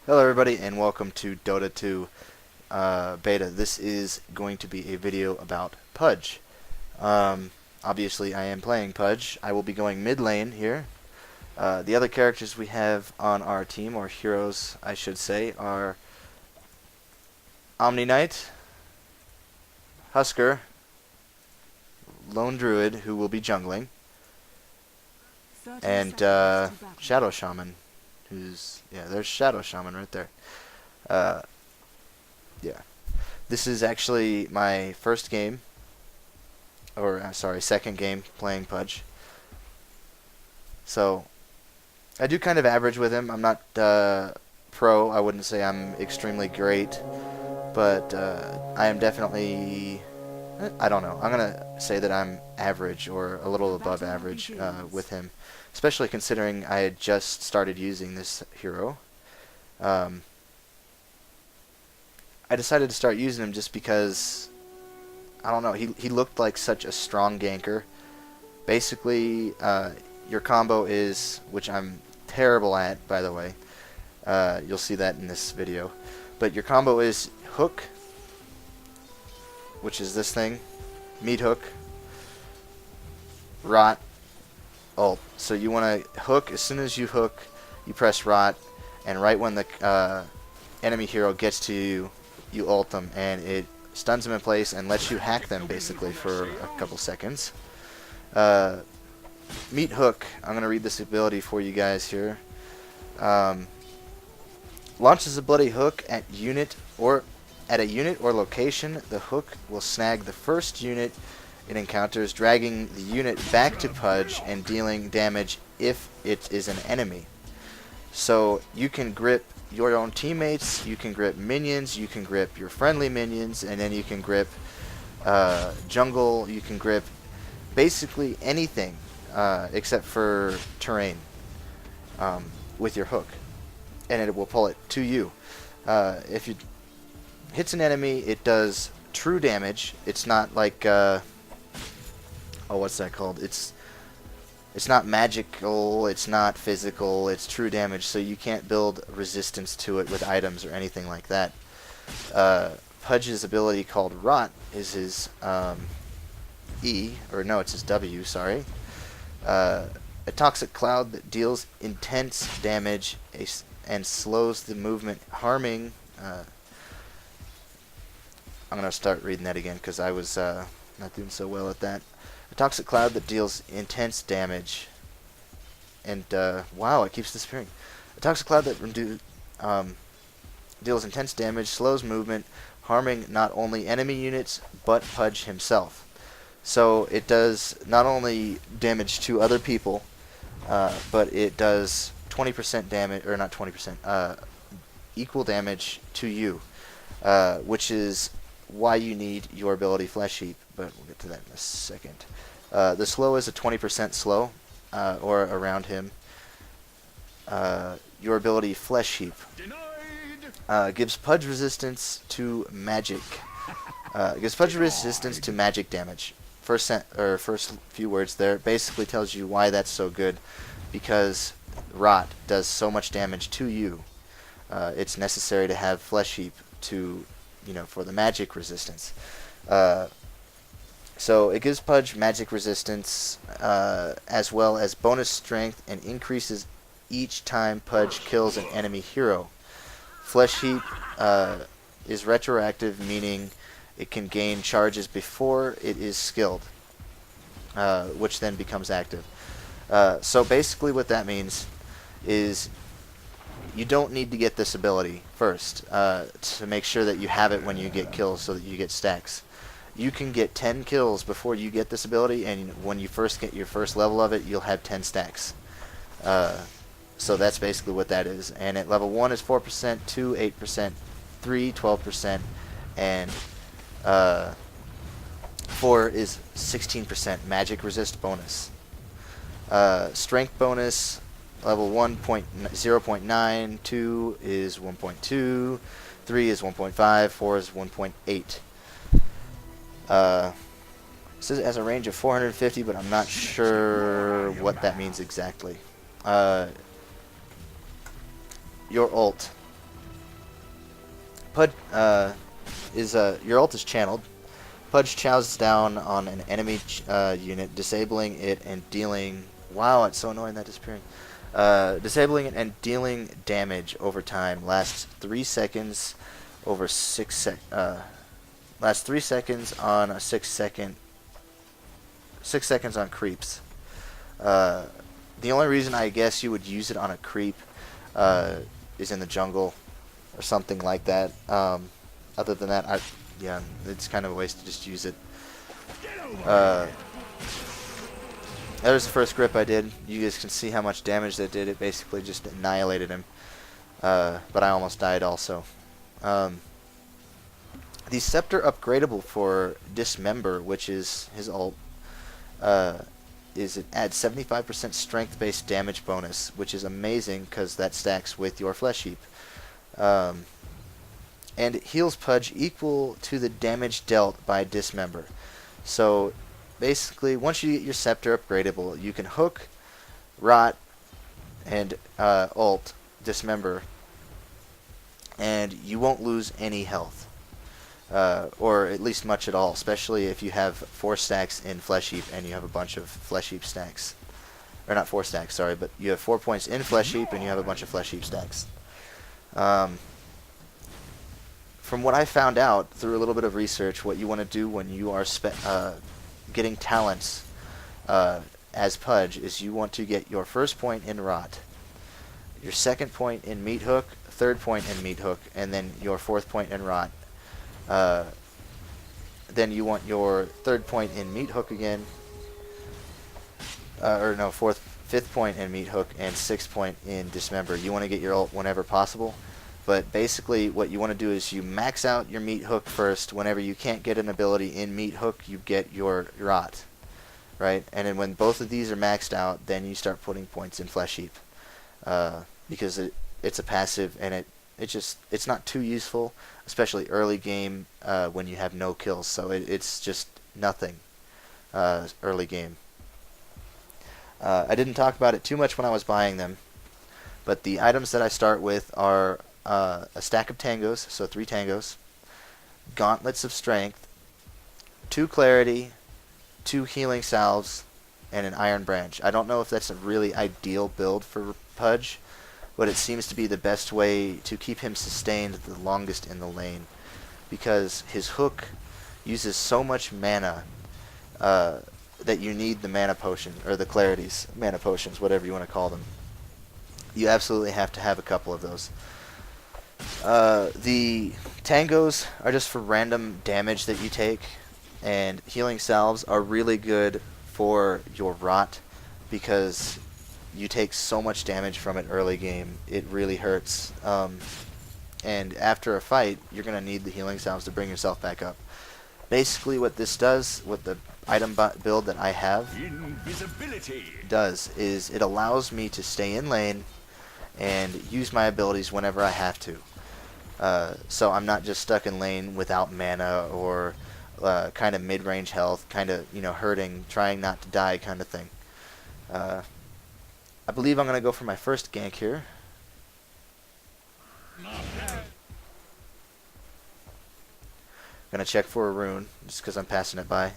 Hello everybody and welcome to Dota 2 beta. This is going to be a video about Pudge. Obviously I am playing Pudge. I will be going mid lane here. The other characters we have on our team, or heroes I should say, are Omni Knight, Husker, Lone Druid, who will be jungling, and Shadow Shaman, there's Shadow Shaman right there. Yeah. This is actually my first game, or sorry, second game playing Pudge. So, I do kind of average with him. I'm not pro. I wouldn't say I'm extremely great, but I am definitely, I don't know. I'm going to say that I'm average or a little above average with him, especially considering I had just started using this hero. I decided to start using him just because, I don't know, he looked like such a strong ganker. Basically, your combo is, which I'm terrible at, by the way. You'll see that in this video. But your combo is hook, which is this thing, meat hook, rot, ult. So you want to hook. As soon as you hook, you press rot, and right when the enemy hero gets to you, you ult them, and it stuns them in place and lets you hack them basically for a couple seconds. Meat hook, I'm going to read this ability for you guys here. Launches a bloody hook at a unit or location. The hook will snag the first unit it encounters, dragging the unit back to Pudge and dealing damage if it is an enemy. So you can grip your own teammates, you can grip minions, you can grip your friendly minions, and then you can grip jungle, you can grip basically anything except for terrain with your hook, and it will pull it to you. If it hits an enemy, it does true damage. It's not like what's that called? It's not magical, it's not physical, it's true damage, so you can't build resistance to it with items or anything like that. Pudge's ability called Rot is his it's his W, sorry. A toxic cloud that deals intense damage and slows the movement, harming... I'm going to start reading that again because I was not doing so well at that. A toxic cloud that deals intense damage, and wow, it keeps disappearing. A toxic cloud that deals intense damage, slows movement, harming not only enemy units but Pudge himself. So it does not only damage to other people, but it does 20% damage, or not 20%, equal damage to you, which is why you need your ability Flesh Heap, but we'll get to that in a second. The slow is a 20% slow, or around him. Your ability Flesh Heap gives Pudge resistance to magic. Gives Pudge resistance to magic damage. First few words there basically tells you why that's so good, because Rot does so much damage to you. It's necessary to have Flesh Heap to, for the magic resistance. So it gives Pudge magic resistance, as well as bonus strength, and increases each time Pudge kills an enemy hero. Flesh Heap is retroactive, meaning it can gain charges before it is skilled, which then becomes active. So basically what that means is you don't need to get this ability first to make sure that you have it when you get kills so that you get stacks. You can get 10 kills before you get this ability, and when you first get your first level of it, you'll have 10 stacks. So that's basically what that is. And at level 1 is 4%, 2, 8%, 3, 12%, and 4 is 16% magic resist bonus. Strength bonus, level 1 0.9, 2 is 1.2, 3 is 1.5, 4 is 1.8. Says it has a range of 450, but I'm not sure what that means exactly. Your ult Pudge your ult is channeled. Pudge chows down on an enemy unit, disabling it and dealing. Wow, it's so annoying that disappearing. Disabling it and dealing damage over time. Lasts 3 seconds over 6 lasts 3 seconds on a 6 seconds on creeps. The only reason I guess you would use it on a creep is in the jungle or something like that. Other than that, yeah, it's kind of a waste to just use it. That was the first grip I did. You guys can see how much damage that did. It basically just annihilated him. But I almost died also. The Scepter upgradable for Dismember, which is his ult, is it adds 75% strength-based damage bonus, which is amazing because that stacks with your Flesh Heap. And it heals Pudge equal to the damage dealt by Dismember. So basically, once you get your Scepter upgradable, you can hook, rot, and ult, Dismember, and you won't lose any health. Or at least much at all, especially if you have 4 stacks in Flesh Heap and you have a bunch of Flesh Heap stacks. Or not 4 stacks, sorry, but you have 4 points in Flesh Heap and you have a bunch of Flesh Heap stacks. From what I found out through a little bit of research, what you want to do when you are getting talents as Pudge is you want to get your first point in Rot, your second point in Meat Hook, third point in Meat Hook, and then your fourth point in Rot. Then you want your third point in Meat Hook again, or no, fifth point in Meat Hook, and sixth point in Dismember. You want to get your ult whenever possible, but basically what you want to do is you max out your Meat Hook first. Whenever you can't get an ability in Meat Hook, you get your Rot, right? And then when both of these are maxed out, then you start putting points in Flesh Heap, because it's a passive and it's not too useful, especially early game when you have no kills. So it's just nothing early game. I didn't talk about it too much when I was buying them, but the items that I start with are a stack of tangos, so 3 tangos, gauntlets of strength, 2 clarity, 2 healing salves, and an iron branch. I don't know if that's a really ideal build for Pudge, but it seems to be the best way to keep him sustained the longest in the lane, because his hook uses so much mana that you need the mana potion, or the clarities, mana potions, whatever you want to call them. You absolutely have to have a couple of those. The tangos are just for random damage that you take, and healing salves are really good for your rot, because you take so much damage from it early game. It really hurts. And after a fight, you're going to need the healing salves to bring yourself back up. Basically what this does, what the item build that I have does, is it allows me to stay in lane and use my abilities whenever I have to. So I'm not just stuck in lane without mana or kind of mid-range health, kind of, hurting, trying not to die kind of thing. I believe I'm going to go for my first gank here. Going to check for a rune, just because I'm passing it by.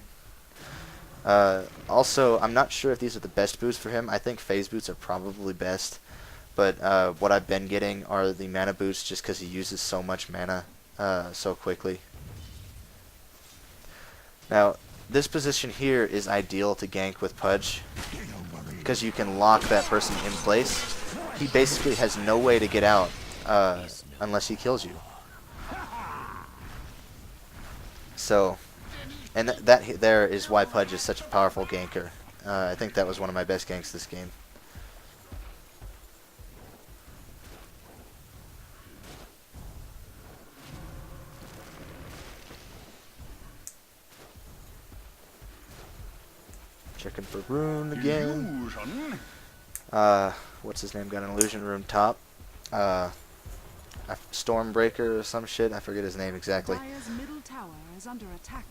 Also, I'm not sure if these are the best boots for him. I think phase boots are probably best. But what I've been getting are the mana boots, just because he uses so much mana so quickly. Now, this position here is ideal to gank with Pudge, because you can lock that person in place. He basically has no way to get out unless he kills you. So, and that there is why Pudge is such a powerful ganker. I think that was one of my best ganks this game. Checking for rune again. What's his name? Got an illusion rune top. Stormbreaker or some shit. I forget his name exactly. Dire's middle tower is under attack.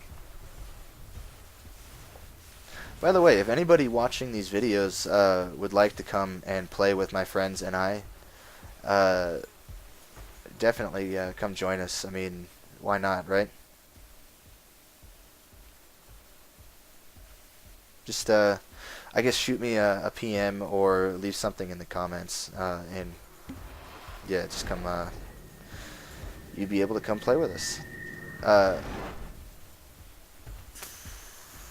By the way, if anybody watching these videos would like to come and play with my friends and I, definitely come join us. I mean, why not, right? Just, I guess shoot me a PM or leave something in the comments, and yeah, just come, you'd be able to come play with us.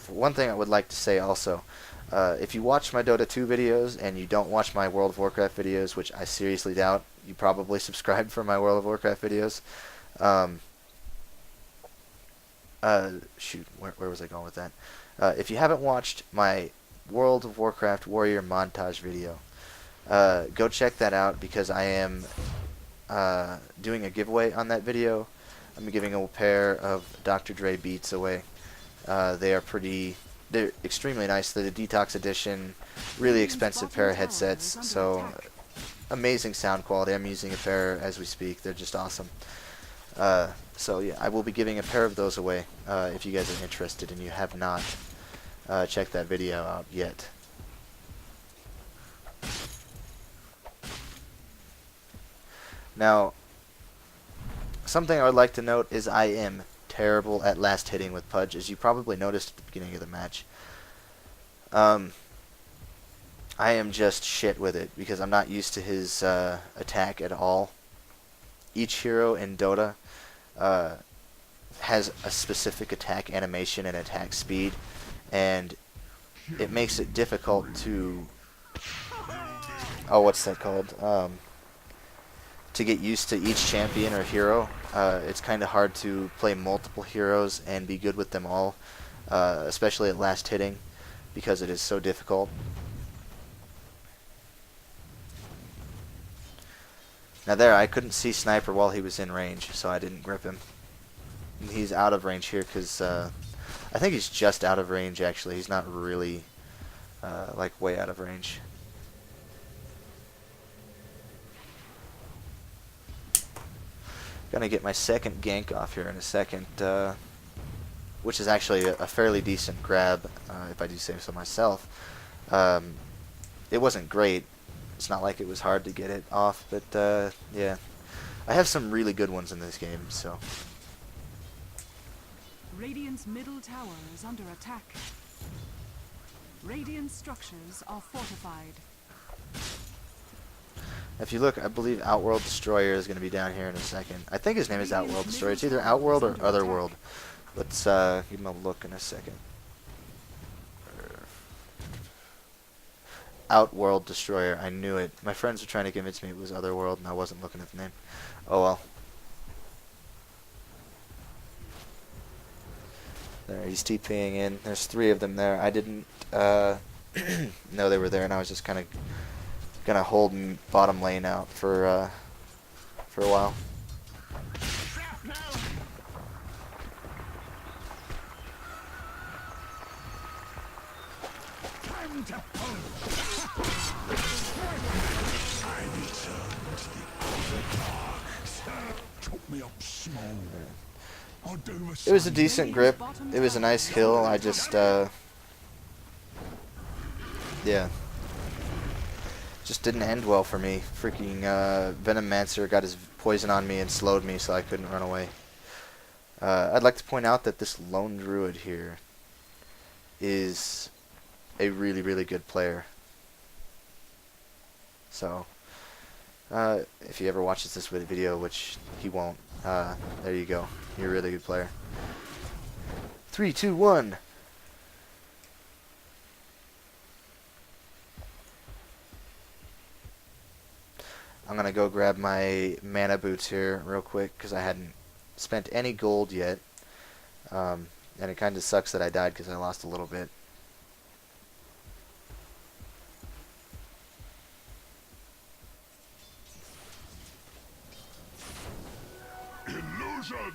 One thing I would like to say also, if you watch my Dota 2 videos and you don't watch my World of Warcraft videos, which I seriously doubt, you probably subscribed for my World of Warcraft videos. Shoot, where was I going with that? If you haven't watched my World of Warcraft Warrior montage video, go check that out because I am doing a giveaway on that video. I'm giving a pair of Dr. Dre beats away. They're extremely nice. They're the Detox Edition, really expensive pair of headsets, so amazing sound quality. I'm using a pair as we speak. They're just awesome. So yeah, I will be giving a pair of those away if you guys are interested and you have not checked that video out yet. Now, something I would like to note is I am terrible at last hitting with Pudge, as you probably noticed at the beginning of the match. I am just shit with it because I'm not used to his attack at all. Each hero in Dota has a specific attack animation and attack speed, and it makes it difficult to what's that called? To get used to each champion or hero. It's kind of hard to play multiple heroes and be good with them all, especially at last hitting, because it is so difficult. Now there, I couldn't see Sniper while he was in range, so I didn't grip him. And he's out of range here because I think he's just out of range actually. He's not really like way out of range. Gonna get my second gank off here in a second, which is actually a fairly decent grab, if I do say so myself. It wasn't great. It's not like it was hard to get it off, but yeah. I have some really good ones in this game, so. Radiant's middle tower is under attack. Radiant structures are fortified. If you look, I believe Outworld Destroyer is going to be down here in a second. I think his name is Outworld Destroyer. It's either Outworld or Otherworld. Let's give him a look in a second. Outworld Destroyer. I knew it. My friends were trying to convince me it was Otherworld, and I wasn't looking at the name. Oh well. There, he's TPing in. There's 3 of them there. I didn't know they were there, and I was just kind of gonna hold bottom lane out for a while. It was a decent grip. It was a nice kill. I just yeah. Just didn't end well for me. Freaking Venomancer got his poison on me and slowed me so I couldn't run away. I'd like to point out that this lone druid here is a really, really good player. So, if he ever watches this video, which he won't, there you go. You're a really good player. 3, 2, 1. I'm gonna go grab my mana boots here real quick because I hadn't spent any gold yet, and it kind of sucks that I died because I lost a little bit. Illusion!